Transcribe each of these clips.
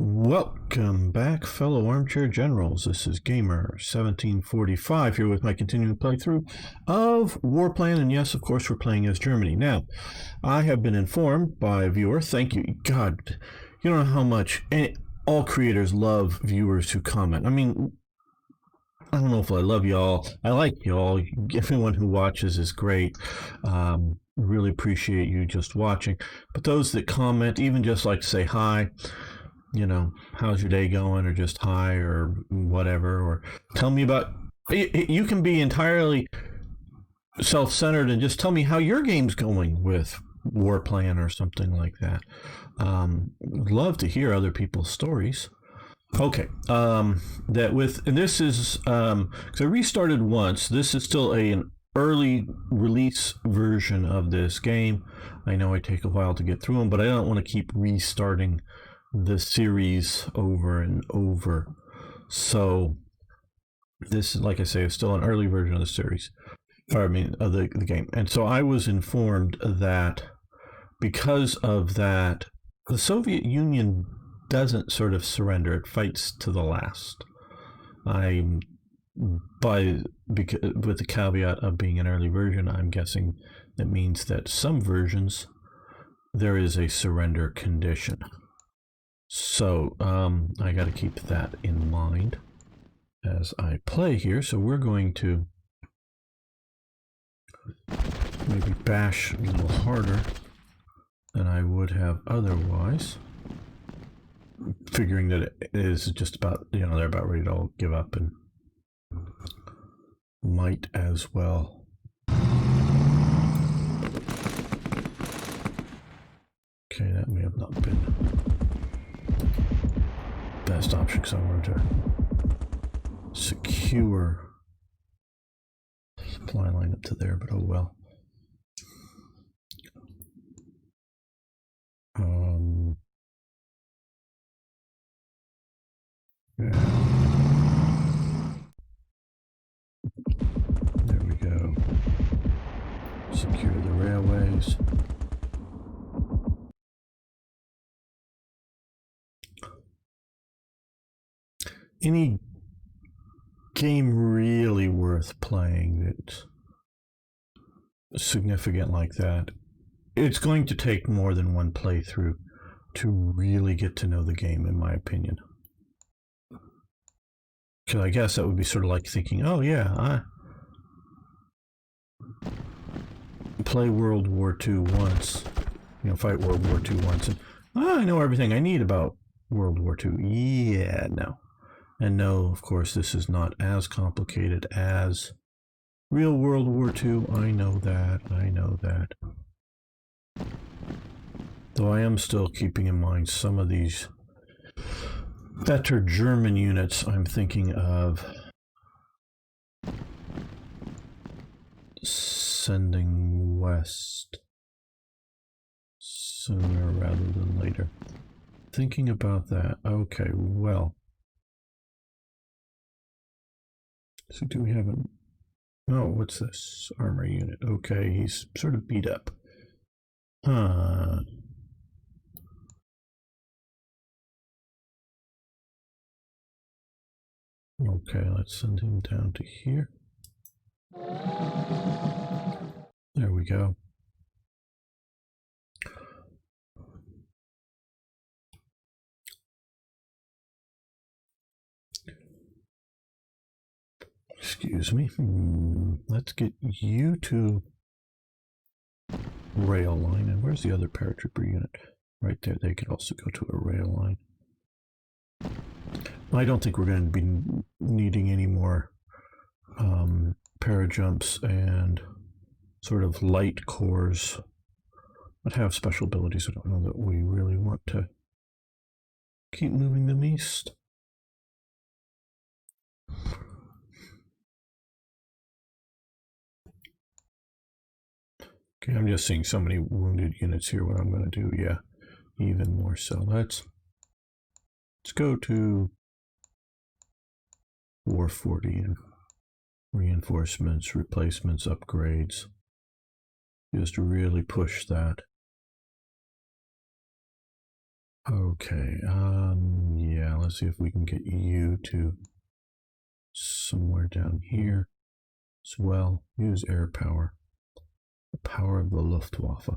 Welcome back, fellow armchair generals. This is Gamer 1745 here with my continuing playthrough of WarPlan, and yes, of course, we're playing as Germany. Now, I have been informed by a viewer, thank you, God, you don't know how much all creators love viewers who comment. I mean, I don't know if I love y'all. I like y'all. Everyone who watches is great. Really appreciate you just watching. But those that comment, even just like to say hi, you know, how's your day going, or just hi, or whatever, or tell me about, you can be entirely self-centered and just tell me how your game's going with WarPlan or something like that. Love to hear other people's stories. Okay, and this is, because I restarted once, this is still an early release version of this game. I know it take a while to get through them, but I don't want to keep restarting the series over and over. So this, like I say, is still an early version of the series, or I mean of the game. And so I was informed that because of that, the Soviet Union doesn't sort of surrender; it fights to the last. With the caveat of being an early version, I'm guessing that means that some versions there is a surrender condition. So I got to keep that in mind as I play here. So we're going to maybe bash a little harder than I would have otherwise, figuring that it is just about, you know, they're about ready to all give up and might as well. Okay, that may have not been best option because I wanted to secure supply line up to there, but oh well. Yeah. There we go. Secure the railways. Any game really worth playing that's significant like that, it's going to take more than one playthrough to really get to know the game, in my opinion. Because I guess that would be sort of like thinking, oh yeah, I play World War II once, you know, fight World War II once, and I know everything I need about World War II. Yeah, no. And no, of course, this is not as complicated as real World War II. I know that. I know that. Though I am still keeping in mind some of these better German units I'm thinking of sending west sooner rather than later. Thinking about that. Okay, well. So do we have a... Oh, what's this? Armor unit. Okay, he's sort of beat up. Okay, let's send him down to here. There we go. Excuse me. Let's get you to rail line. And where's the other paratrooper unit? Right there. They could also go to a rail line. I don't think we're going to be needing any more parajumps and sort of light cores that have special abilities. I don't know that we really want to keep moving them east. Okay, I'm just seeing so many wounded units here. What I'm going to do, yeah, even more so. Let's go to War 40 and reinforcements, replacements, upgrades. Just really push that. Okay, yeah, let's see if we can get you to somewhere down here as well. Use air power. The power of the Luftwaffe.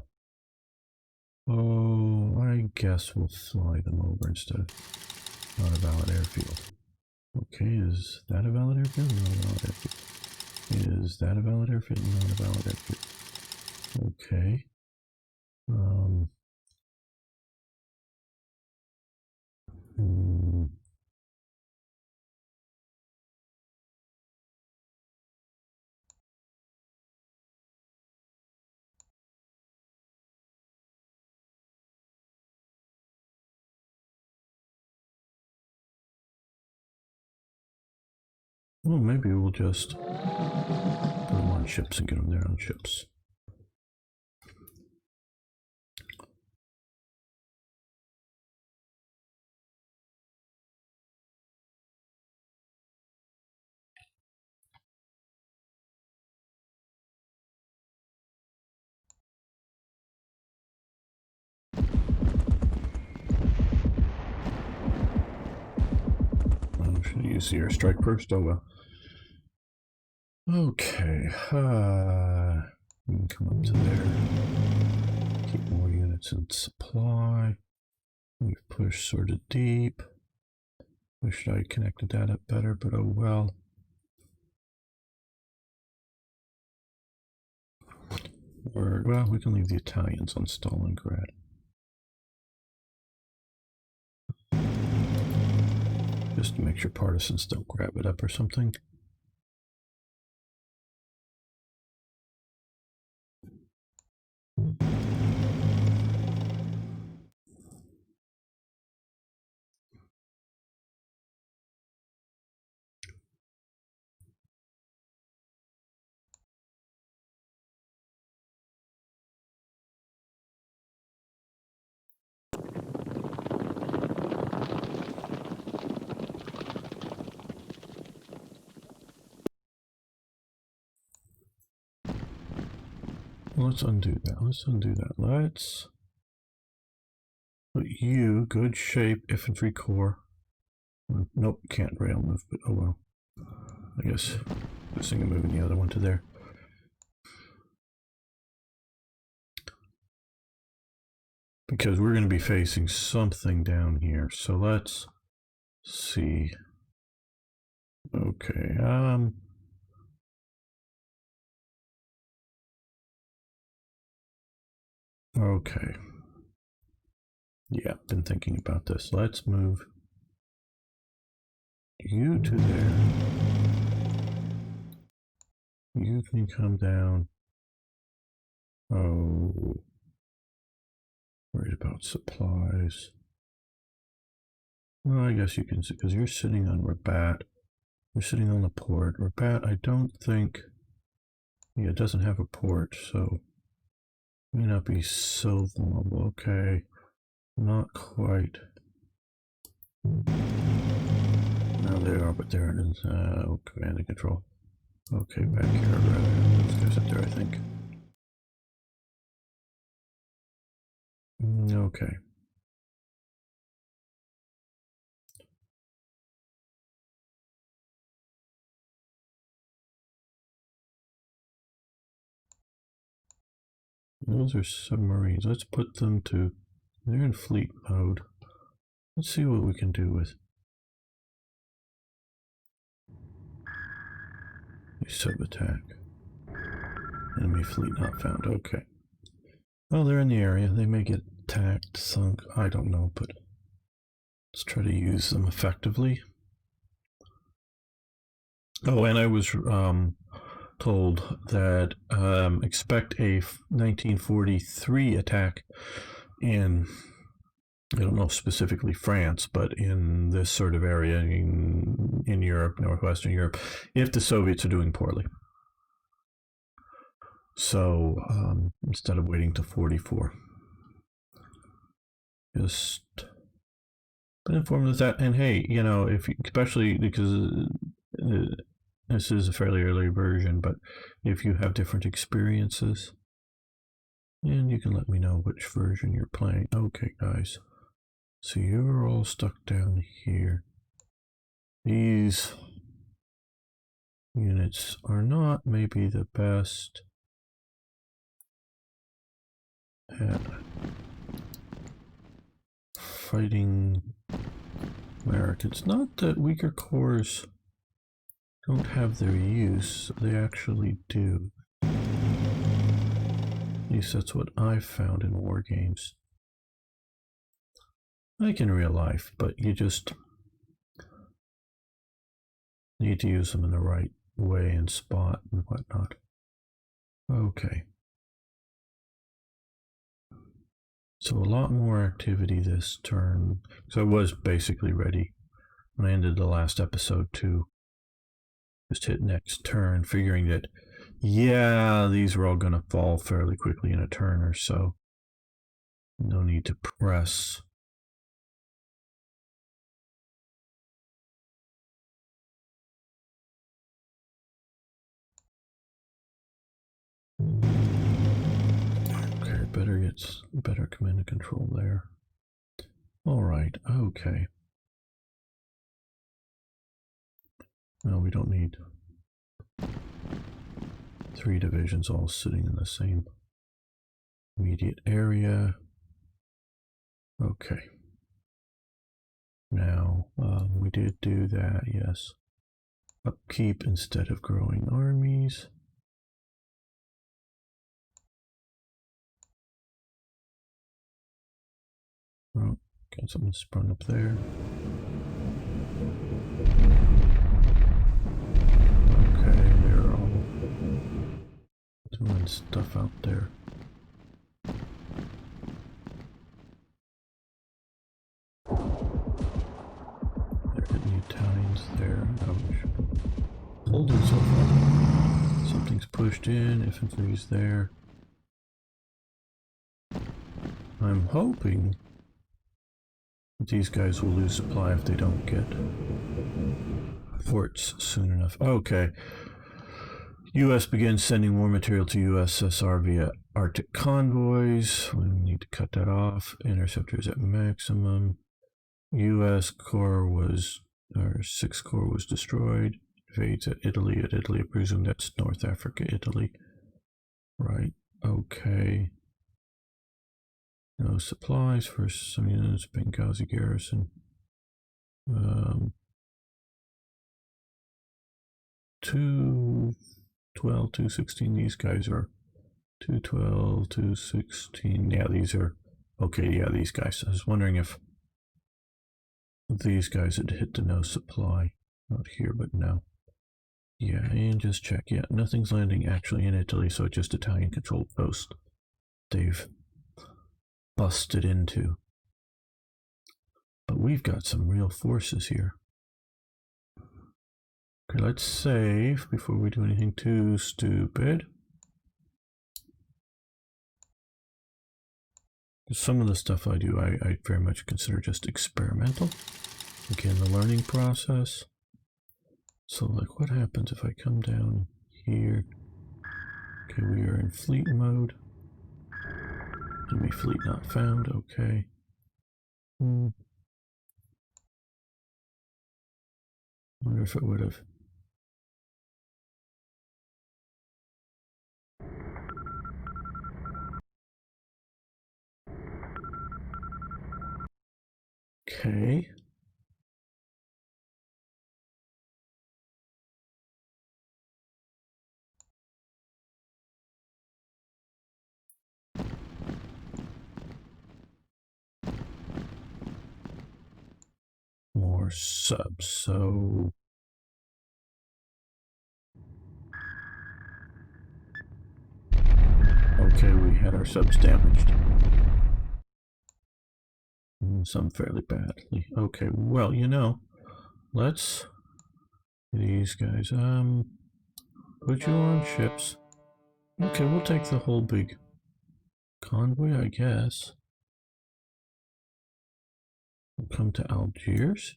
Oh, I guess we'll fly them over instead of not a valid airfield. Okay, is that a valid airfield? Not a valid airfield. Is that a valid airfield? Not a valid airfield. Okay. Hmm. Well, maybe we'll just put them on ships and get them there on ships. Should I use the airstrike first? Oh well. Okay. We can come up to there. Keep more units in supply. We've pushed sort of deep. Wish I connected that up better, but oh well. Or, well, we can leave the Italians on Stalingrad. Just to make sure partisans don't grab it up or something. Let's undo that. Let's undo that. Let's put you, good shape, infantry corps. Nope, can't rail move, but oh well. I guess this thing and moving the other one to there. Because we're going to be facing something down here. So let's see. Okay, okay. Yeah, been thinking about this. Let's move you to there. You can come down. Oh, worried about supplies. Well, I guess you can see, because you're sitting on Rabat. You're sitting on the port. Rabat, I don't think... Yeah, it doesn't have a port, so... May not be so vulnerable. Okay. Not quite. Now they are, but there it is. Command and control. Okay, back here. Those guys up there, I think. Okay. Those are submarines. Let's put them to... They're in fleet mode. Let's see what we can do with... Sub-attack. Enemy fleet not found. Okay. Well, they're in the area. They may get attacked, sunk. I don't know, but... Let's try to use them effectively. Oh, and I was told that expect a 1943 attack in, I don't know specifically France, but in this sort of area in Europe, northwestern Europe, if the Soviets are doing poorly. So instead of waiting to 44, just been informed of that. And hey, you know, if especially because this is a fairly early version, but if you have different experiences, and you can let me know which version you're playing. Okay, guys. So you're all stuck down here. These units are not maybe the best at fighting Americans. Not that weaker cores don't have their use, they actually do. At least that's what I've found in war games. Like in real life, but you just need to use them in the right way and spot and whatnot. Okay. So a lot more activity this turn. So I was basically ready when I ended the last episode to just hit next turn, figuring that, yeah, these are all going to fall fairly quickly in a turn or so. No need to press. Okay, better command and control there. All right, okay. No, we don't need 3 divisions all sitting in the same immediate area. Okay. Now, we did do that, yes. Upkeep instead of growing armies. Oh, got something sprung up there. Okay, they're all doing stuff out there. They're hitting the Italians there. Ouch. Holding so far. Something's pushed in, infantry's there. I'm hoping these guys will lose supply if they don't get ports soon enough. Okay. U.S. begins sending war material to USSR via Arctic convoys. We need to cut that off. Interceptors at maximum. U.S. core was, or 6 core was destroyed. Invades at Italy. At Italy, I presume that's North Africa, Italy. Right. Okay. No supplies for some units. Benghazi garrison. 212, 216. These guys are 212, 216. Yeah, these are okay. Yeah, these guys. I was wondering if these guys had hit the no supply. Not here, but no. Yeah, and just check. Yeah, nothing's landing actually in Italy, so it's just Italian controlled post they've busted into. But we've got some real forces here. Okay, let's save before we do anything too stupid. Some of the stuff I do, I very much consider just experimental. Again, the learning process. So, like, what happens if I come down here? Okay, we are in fleet mode. Enemy fleet not found. Okay. Wonder if it would have. Okay. More subs. So okay, we had our subs damaged. Some fairly badly. Okay, well, you know, let's these guys put you on ships. Okay, we'll take the whole big convoy, I guess. We'll come to Algiers.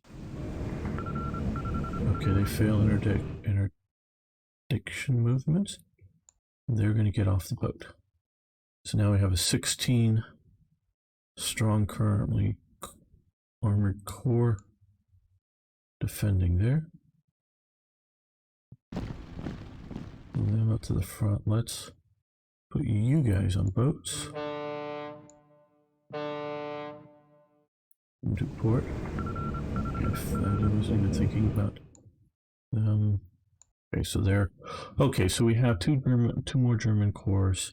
Okay, they fail interdiction movements. They're going to get off the boat. So now we have a 16 strong currently armored core defending there. Move them up to the front. Let's put you guys on boats. Into port. If I wasn't even thinking about okay, so there. Okay, so we have two more German corps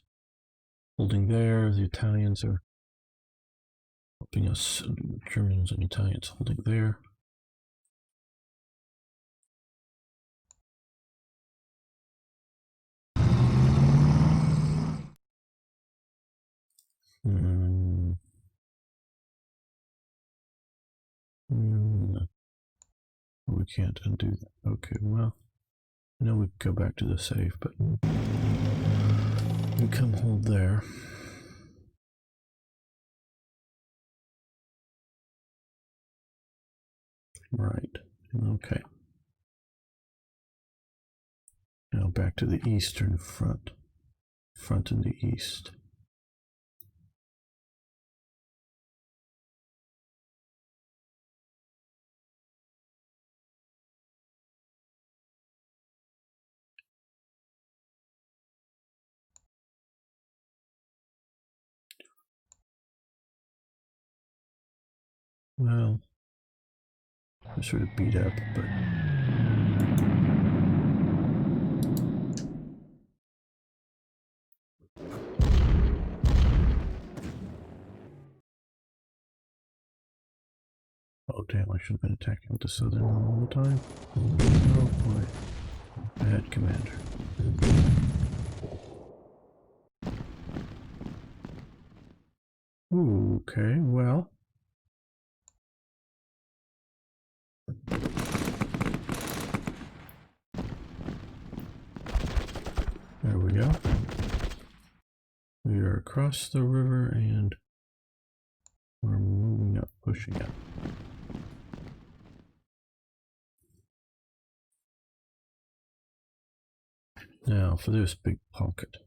holding there. The Italians are helping us. Germans and Italians holding there. We can't undo that. Okay, well, I know we could go back to the save, but we come hold there. Right. Okay. Now back to the eastern front. Front in the east. Well, they're sort of beat up, but oh damn, I should have been attacking with the southern one all the time. Oh boy. Bad commander. Ooh, okay, well. There we go. We are across the river and we're moving up, pushing up. Now for this big pocket.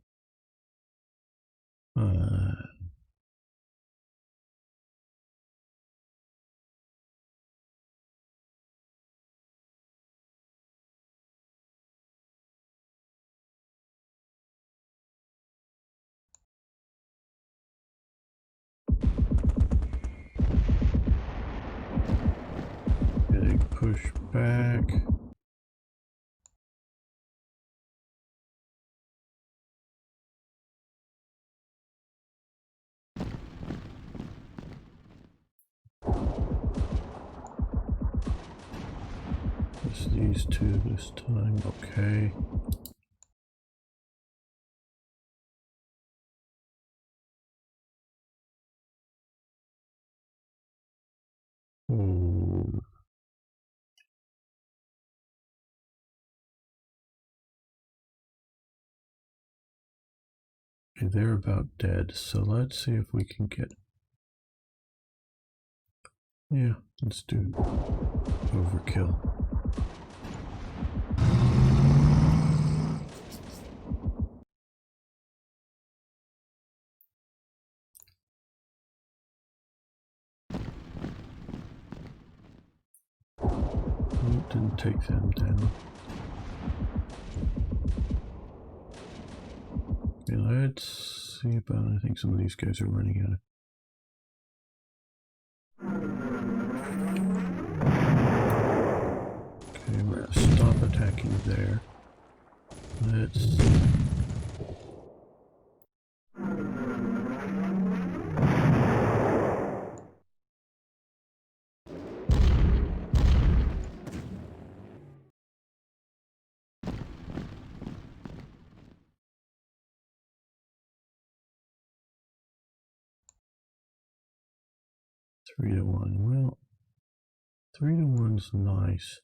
Big push back. Just these two this time, okay. Oh. Okay, they're about dead, so let's see if we can get... Yeah, let's do overkill. Didn't take them down. Okay, let's see about... I think some of these guys are running out of... Okay, we're gonna stop attacking there. Let's... Three to 1. Well, 3 to 1's nice.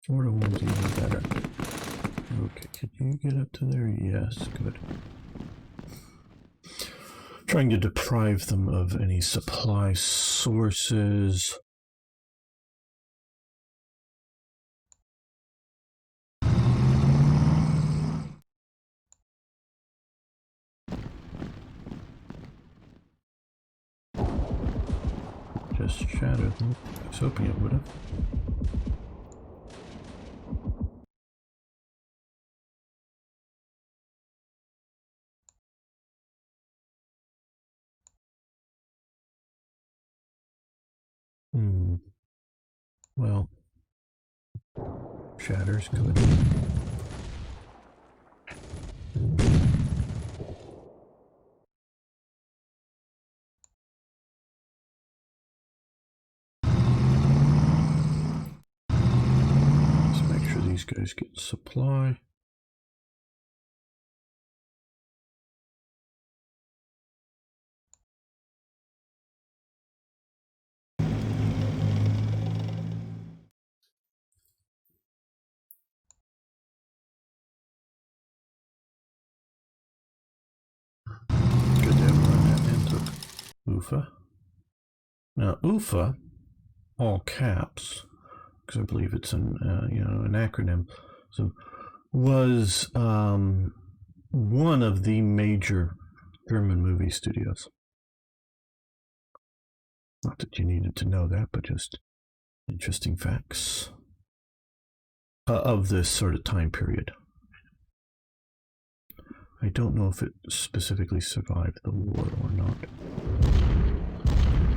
Four to 1's even better. Okay, can you get up to there? Yes, good. trying to deprive them of any supply sources. Just shattered them. I was hoping it would have. Well, shatter's good. Let's make sure these guys get supply. Good to have run that into UFA. Now UFA, all caps, because I believe it's an an acronym, so was one of the major German movie studios. Not that you needed to know that, but just interesting facts of this sort of time period. I don't know if it specifically survived the war or not.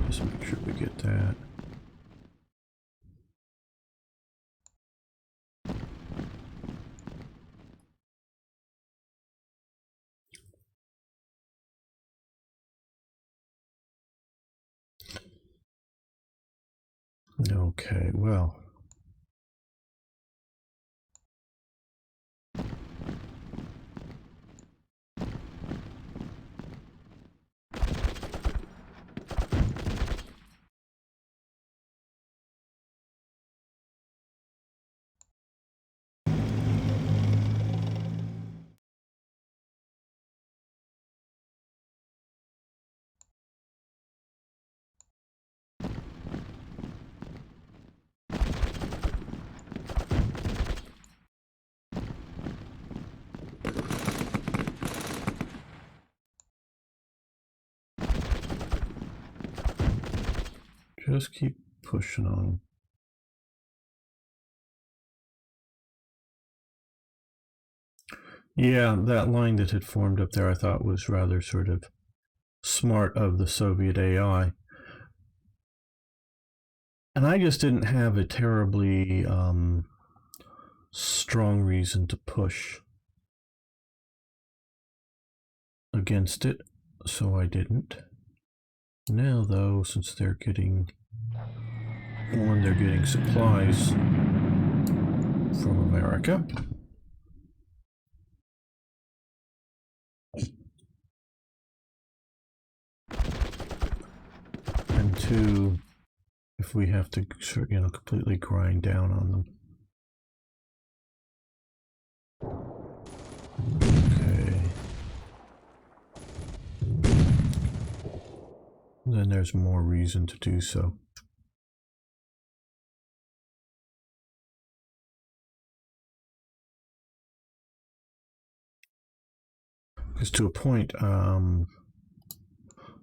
Just make sure we get that. Okay, well. Just keep pushing on. Yeah, that line that had formed up there I thought was rather sort of smart of the Soviet AI. And I just didn't have a terribly strong reason to push against it, so I didn't. Now, though, since they're getting they're getting supplies from America. And two, if we have to, completely grind down on them. Okay. Then there's more reason to do so. Because to a point, I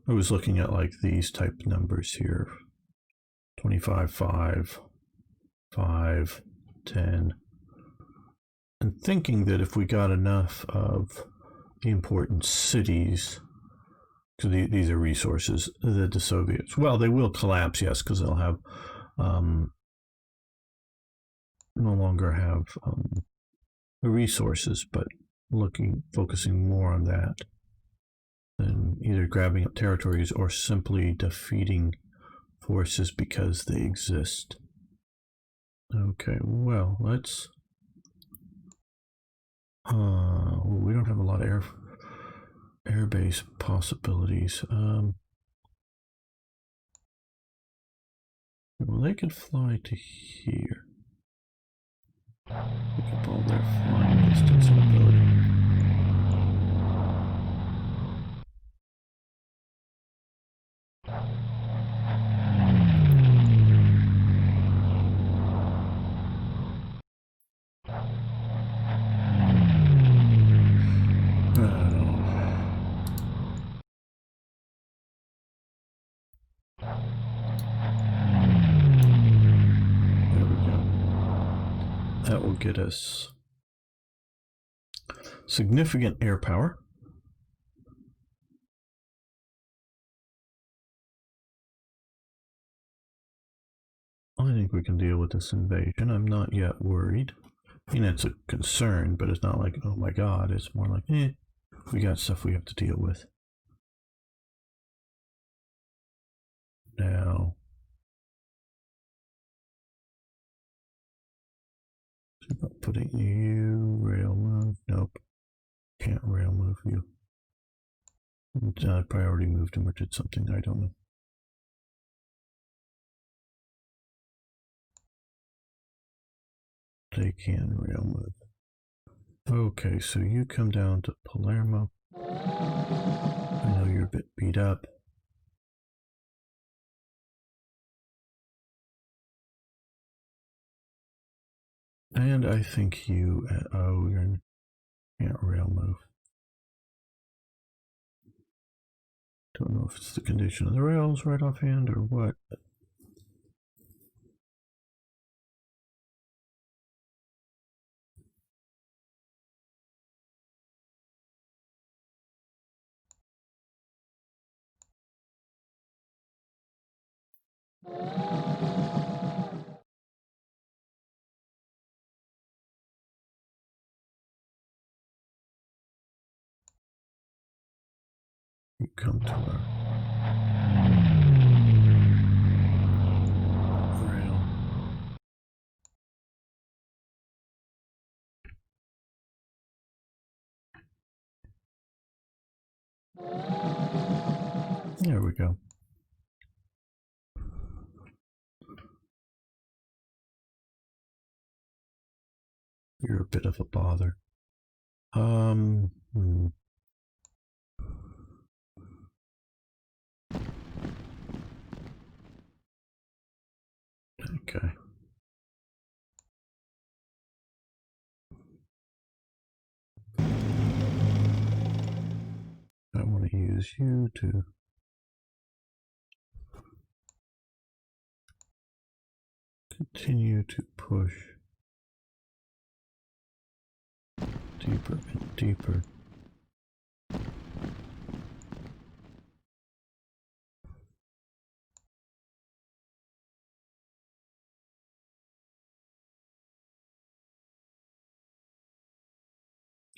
was looking at like these type numbers here. 25, 5, 5, 10. And thinking that if we got enough of the important cities, because these are resources that the Soviets, well, they will collapse, yes, because they'll have no longer have the resources, but focusing more on that than either grabbing up territories or simply defeating forces because they exist. Okay, well, let's we don't have a lot of airbase possibilities. Well, they could fly to here. Look at all their flying distance and ability. get us significant air power. I think we can deal with this invasion. I'm not yet worried. I mean, it's a concern, but it's not like, oh my god. It's more like, we got stuff we have to deal with. Now, about putting you, rail move, nope. Can't rail move you. I probably moved him or did something, I don't know. They can rail move. Okay, so you come down to Palermo. I know you're a bit beat up. And I think you, oh, you can't rail move. Don't know if it's the condition of the rails right offhand or what. You come to our rail. There we go. You're a bit of a bother. Okay. I want to use you to continue to push deeper and deeper.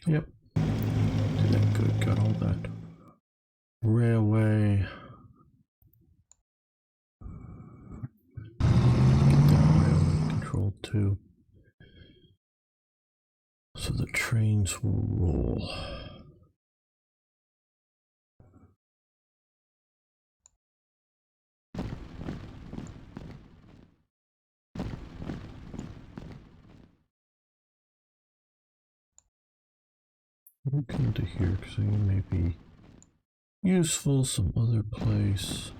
Yep. Did that good. Got all that. Railway. Get that railway control too. So the trains will roll. You come to here because you may be useful some other place.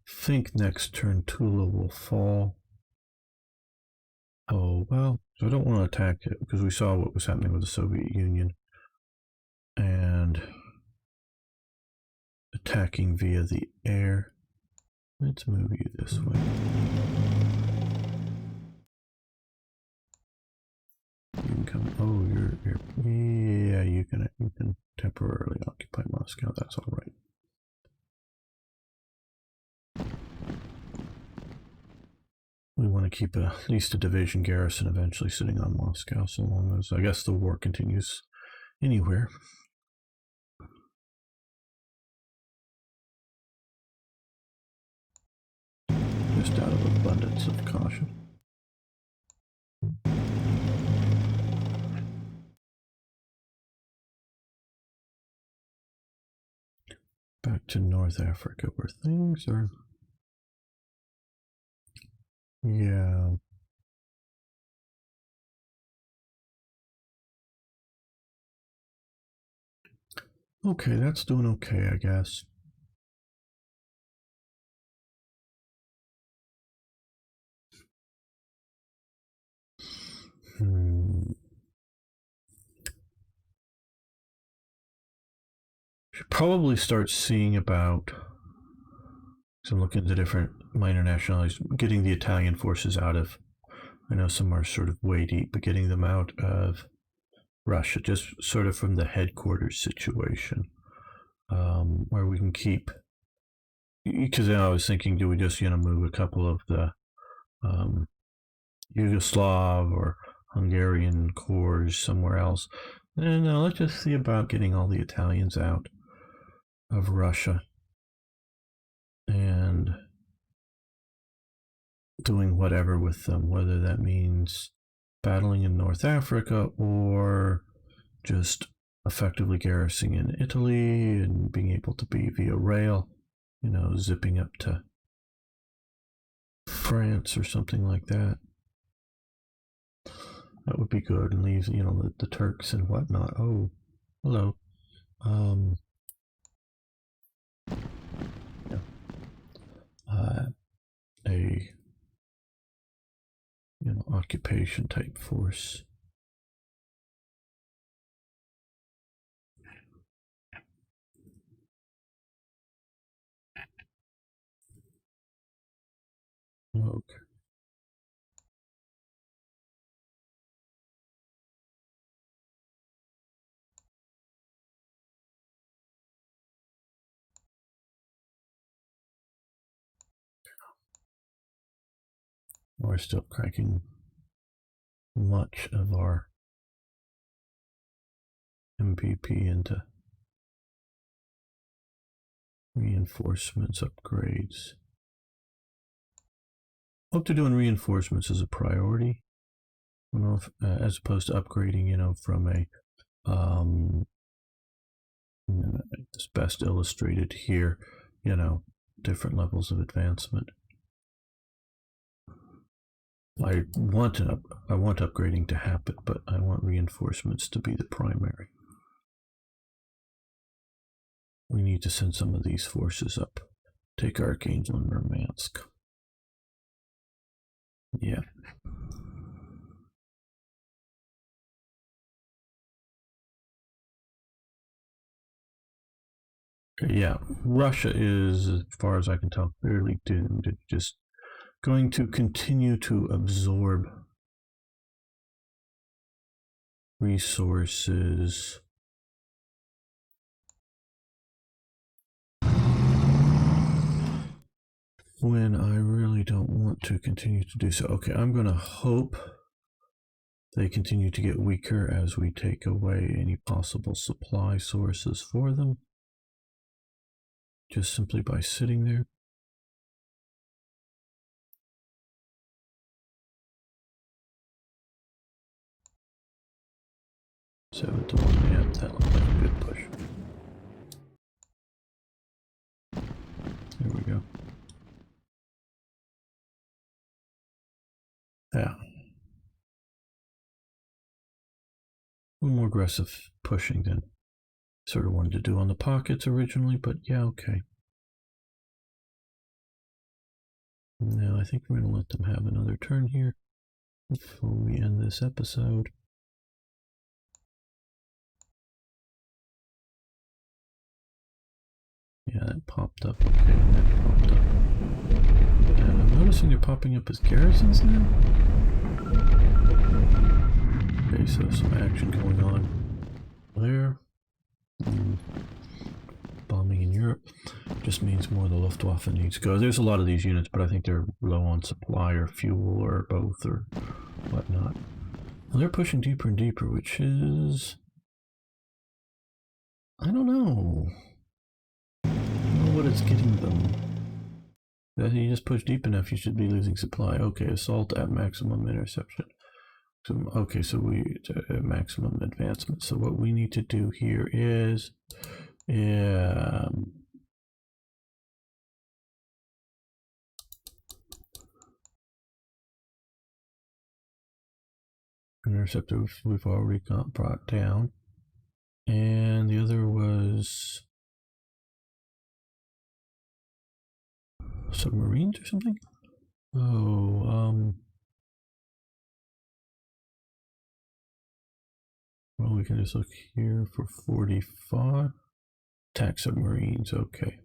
Think next turn Tula will fall. Oh, well, so I don't want to attack it because we saw what was happening with the Soviet Union. And attacking via the air. Let's move you this way. You can come, oh, you're yeah, you can temporarily occupy Moscow, that's all right. We want to keep at least a division garrison eventually sitting on Moscow, so long as, I guess, the war continues anywhere. Just out of abundance of caution. Back to North Africa where things are... Yeah. Okay, that's doing okay, I guess. probably start seeing about, so I'm looking at the different minor nationalities, getting the Italian forces out of, I know some are sort of way deep, but getting them out of Russia, just sort of from the headquarters situation, where we can keep, because I was thinking, do we just, move a couple of the Yugoslav or Hungarian corps somewhere else? And let's just see about getting all the Italians out of Russia and doing whatever with them, whether that means battling in North Africa or just effectively garrisoning in Italy and being able to be via rail, zipping up to France or something like that. That would be good, and leave, the Turks and whatnot. Oh, hello. Yeah. A occupation type force. Okay. We're still cranking much of our MVP into reinforcements, upgrades. Hope they're doing reinforcements as a priority, as opposed to upgrading, from a it's best illustrated here, different levels of advancement. I want upgrading to happen, but I want reinforcements to be the primary. We need to send some of these forces up. Take Archangel and Murmansk. Yeah. Yeah, Russia is, as far as I can tell, clearly doomed. It's just going to continue to absorb resources when I really don't want to continue to do so. Okay, I'm going to hope they continue to get weaker as we take away any possible supply sources for them, just simply by sitting there. Seven to 1, yeah, that looks like a good push. There we go. Yeah. A little more aggressive pushing than sort of wanted to do on the pockets originally, but yeah, okay. Now I think we're going to let them have another turn here before we end this episode. Yeah, that popped up. Okay, that popped up. And I'm noticing they're popping up as garrisons now. Okay, so some action going on there. Bombing in Europe just means more of the Luftwaffe needs to go. There's a lot of these units, but I think they're low on supply or fuel or both or whatnot. Well, they're pushing deeper and deeper, which is, I don't know. I don't know what it's getting them. That you just push deep enough, you should be losing supply. Okay, assault at maximum interception. So, okay, so we at maximum advancement. So what we need to do here is, interceptor we've already got brought down, and the other was submarines or something. Oh, well, we can just look here for 45. Attack submarines, okay.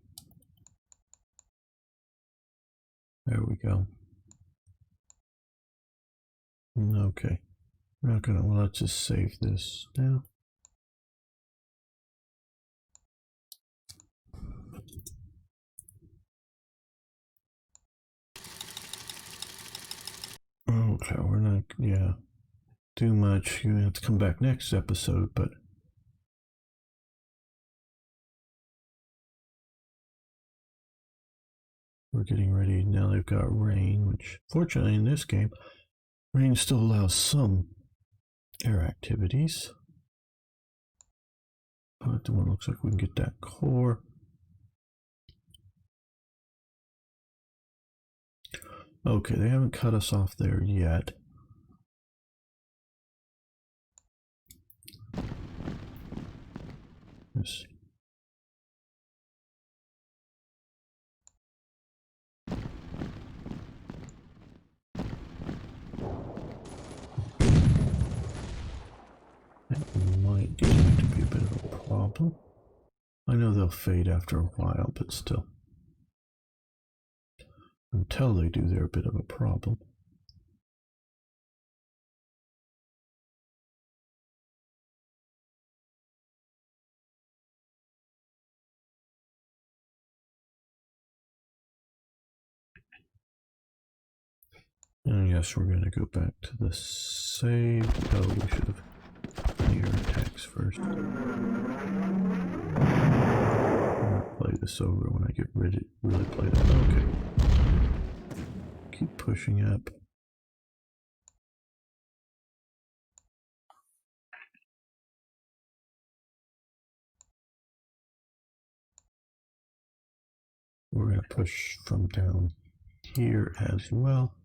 There we go. Okay. We're not gonna, well, let's just save this now. Okay, we're not, yeah, too much. You have to come back next episode, but we're getting ready. Now they've got rain, which fortunately in this game, rain still allows some air activities. But the one looks like we can get that core. Okay, they haven't cut us off there yet. Yes. That might get to be a bit of a problem. I know they'll fade after a while, but still. Until they do, they're a bit of a problem. And yes, we're going to go back to the save. Oh, we should have clear attacks first. I'm going to play this over when I get ready. Really play that. Okay. Keep pushing up. We're going to push from down here as well.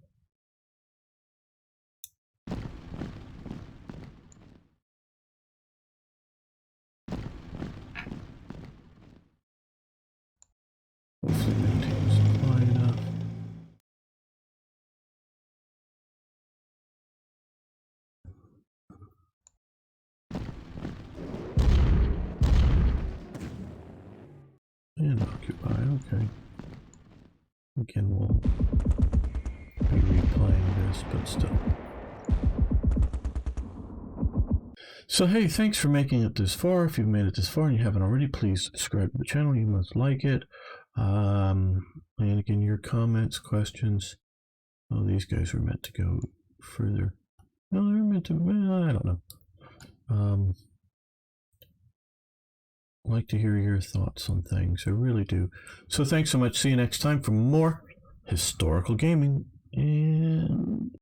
Hopefully maintain supply enough. And occupy, okay. Again, we'll be replaying this, but still. So hey, thanks for making it this far. If you've made it this far and you haven't already, please subscribe to the channel. You must like it. And again, your comments, questions. Oh, these guys were meant to go further. No, they're meant to, well, I don't know. I'd like to hear your thoughts on things. I really do. So thanks so much. See you next time for more historical gaming. And